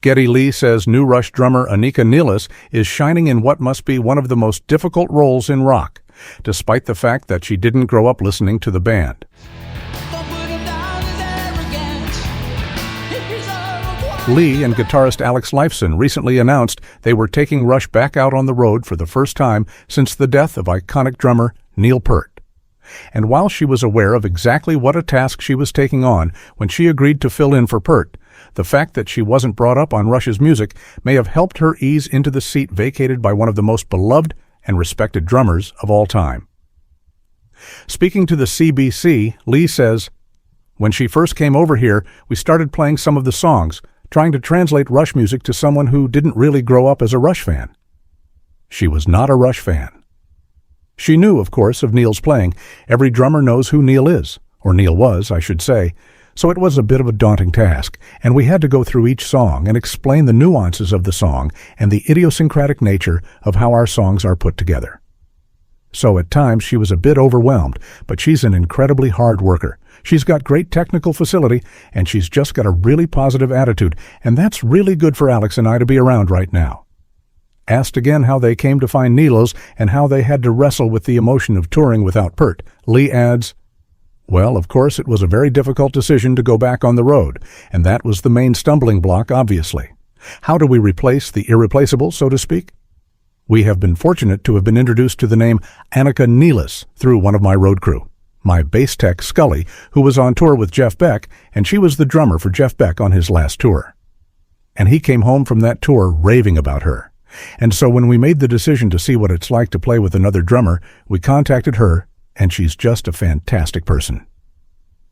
Geddy Lee says new Rush drummer Anika Nilles is shining in what must be one of the most difficult roles in rock, despite the fact that she didn't grow up listening to the band. Lee and guitarist Alex Lifeson recently announced they were taking Rush back out on the road for the first time since the death of iconic drummer Neil Peart. And while she was aware of exactly what a task she was taking on when she agreed to fill in for Peart, the fact that she wasn't brought up on Rush's music may have helped her ease into the seat vacated by one of the most beloved and respected drummers of all time. Speaking to the CBC, Lee says, "When she first came over here, we started playing some of the songs, trying to translate Rush music to someone who didn't really grow up as a Rush fan." She was not a Rush fan. She knew, of course, of Neil's playing. Every drummer knows who Neil is, or Neil was, I should say. So it was a bit of a daunting task, and we had to go through each song and explain the nuances of the song and the idiosyncratic nature of how our songs are put together. So at times she was a bit overwhelmed, but she's an incredibly hard worker. She's got great technical facility, and she's just got a really positive attitude, and that's really good for Alex and I to be around right now. Asked again how they came to find Nilles and how they had to wrestle with the emotion of touring without Peart, Lee adds, "Well, of course, it was a very difficult decision to go back on the road, and that was the main stumbling block, obviously. How do we replace the irreplaceable, so to speak? We have been fortunate to have been introduced to the name Anika Nilles through one of my road crew, my bass tech Scully, who was on tour with Jeff Beck, and she was the drummer for Jeff Beck on his last tour. And he came home from that tour raving about her. And so when we made the decision to see what it's like to play with another drummer, we contacted her, and she's just a fantastic person.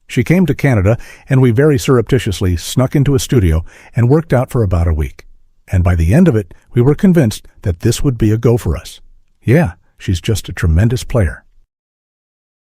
She came to Canada, and we very surreptitiously snuck into a studio and worked out for about a week. And by the end of it, we were convinced that this would be a go for us. Yeah, she's just a tremendous player."